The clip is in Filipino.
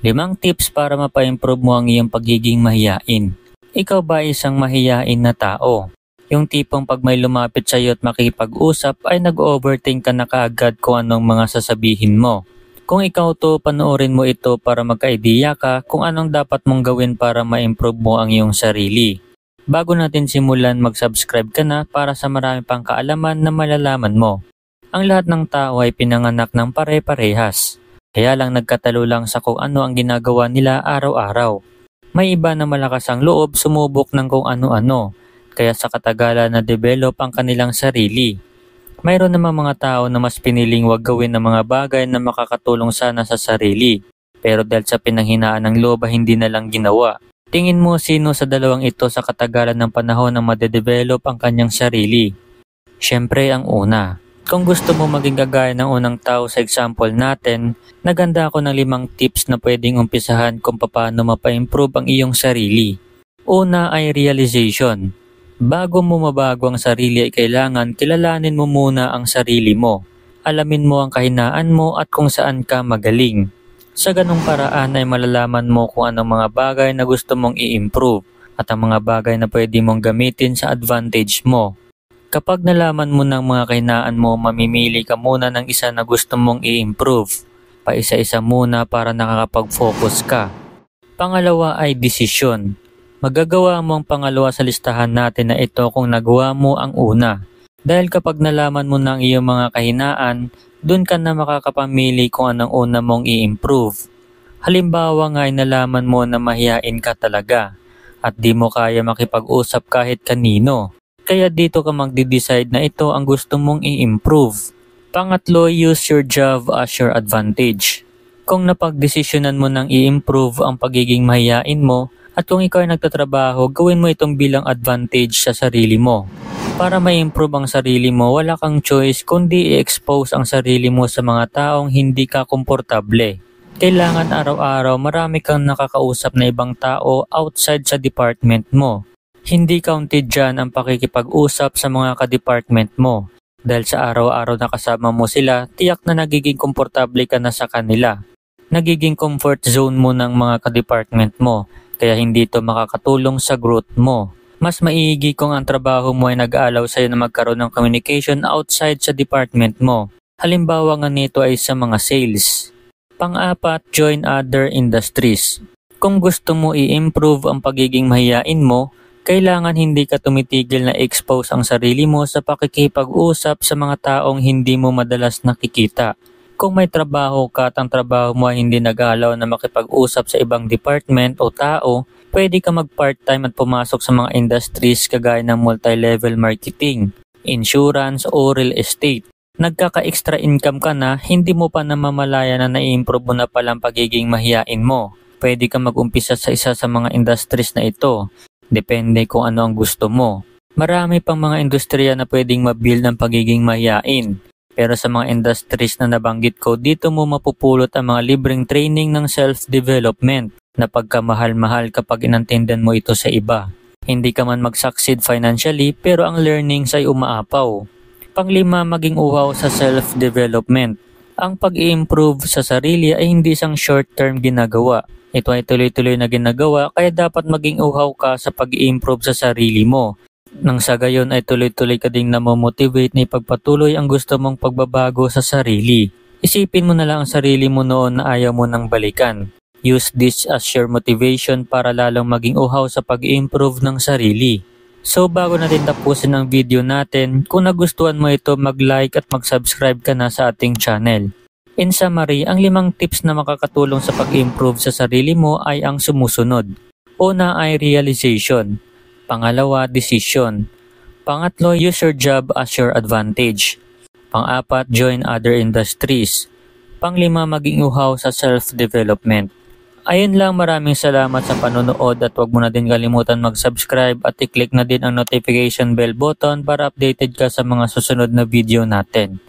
5 tips para mapa-improve mo ang iyong pagiging mahiyain. Ikaw ba isang mahiyain na tao? Yung tipong pag may lumapit sa iyo at makipag-usap ay nag-overthink ka na kaagad kung anong mga sasabihin mo. Kung ikaw to, panoorin mo ito para magka-idea ka kung anong dapat mong gawin para ma-improve mo ang iyong sarili. Bago natin simulan, mag-subscribe ka na para sa marami pang kaalaman na malalaman mo. Ang lahat ng tao ay pinanganak ng pare-parehas. Kaya lang nagkatalo lang sa kung ano ang ginagawa nila araw-araw. May iba na malakas ang loob sumubok ng kung ano-ano, kaya sa katagalan na-develop ang kanilang sarili. Mayroon namang mga tao na mas piniling wag gawin ng mga bagay na makakatulong sana sa sarili, pero dahil sa pinanghinaan ng loob ay hindi na lang ginawa. Tingin mo sino sa dalawang ito sa katagalan ng panahon na madedevelop ang kanyang sarili? Siyempre ang una. Kung gusto mo maging kagaya ng unang tao sa example natin, naganda ako ng 5 tips na pwedeng umpisahan kung paano mapa-improve ang iyong sarili. Una ay realization. Bago mo mabago ang sarili ay kailangan kilalanin mo muna ang sarili mo. Alamin mo ang kahinaan mo at kung saan ka magaling. Sa ganung paraan ay malalaman mo kung anong mga bagay na gusto mong i-improve at ang mga bagay na pwede mong gamitin sa advantage mo. Kapag nalaman mo ng mga kahinaan mo, mamimili ka muna ng isa na gusto mong i-improve. Paisa-isa muna para nakakapag-focus ka. Pangalawa ay desisyon. Magagawa mo ang pangalawa sa listahan natin na ito kung nagawa mo ang una. Dahil kapag nalaman mo ng iyong mga kahinaan, dun ka na makakapamili kung anong una mong i-improve. Halimbawa nga ay nalaman mo na mahiyain ka talaga at di mo kaya makipag-usap kahit kanino. Kaya dito ka magde-decide na ito ang gusto mong i-improve. Pangatlo, use your job as your advantage. Kung napagdesisyonan mo nang i-improve ang pagiging mahiyain mo at kung ikaw ay nagtatrabaho, gawin mo itong bilang advantage sa sarili mo. Para ma-improve ang sarili mo, wala kang choice kundi i-expose ang sarili mo sa mga taong hindi ka komportable. Kailangan araw-araw marami kang nakakausap na ibang tao outside sa department mo. Hindi counted dyan ang pakikipag-usap sa mga ka-department mo. Dahil sa araw-araw na kasama mo sila, tiyak na nagiging komportable ka na sa kanila. Nagiging comfort zone mo ng mga ka-department mo, kaya hindi ito makakatulong sa growth mo. Mas maiigi kung ang trabaho mo ay nag-aalaw sa'yo na magkaroon ng communication outside sa department mo. Halimbawa nga nito ay sa mga sales. Pang-apat, join other industries. Kung gusto mo i-improve ang pagiging mahiyain mo, kailangan hindi ka tumitigil na expose ang sarili mo sa pakikipag-usap sa mga taong hindi mo madalas nakikita. Kung may trabaho ka at ang trabaho mo ay hindi nag-aalaw na makipag-usap sa ibang department o tao, pwede ka mag-part-time at pumasok sa mga industries kagaya ng multi-level marketing, insurance o real estate. Nagkaka-extra income ka na, hindi mo pa namamalaya na na-improve mo na palang pagiging mahiyain mo. Pwede ka mag-umpisa sa isa sa mga industries na ito. Depende kung ano ang gusto mo. Marami pang mga industriya na pwedeng mabuild ng pagiging mahiyain. Pero sa mga industries na nabanggit ko, dito mo mapupulot ang mga libreng training ng self-development na pagkamahal-mahal kapag inantindan mo ito sa iba. Hindi ka man mag-succeed financially pero ang learnings ay umaapaw. Panglima, maging uhaw sa self-development. Ang pag-i-improve sa sarili ay hindi isang short-term ginagawa. Ito ay tuloy-tuloy na ginagawa kaya dapat maging uhaw ka sa pag-i-improve sa sarili mo. Nang sa gayon ay tuloy-tuloy ka ding namomotivate na ipagpatuloy ang gusto mong pagbabago sa sarili. Isipin mo na lang ang sarili mo noon na ayaw mo nang balikan. Use this as your motivation para lalong maging uhaw sa pag-i-improve ng sarili. So bago natin tapusin ang video natin, kung nagustuhan mo ito mag-like at mag-subscribe ka na sa ating channel. In summary, ang 5 tips na makakatulong sa pag-improve sa sarili mo ay ang sumusunod. Una ay realization. Pangalawa, decision. Pangatlo, use your job as your advantage. Pang-apat, join other industries. Panglima, maging uhaw sa self-development. Ayun lang, maraming salamat sa panonood at huwag mo na din kalimutan mag-subscribe at i-click na din ang notification bell button para updated ka sa mga susunod na video natin.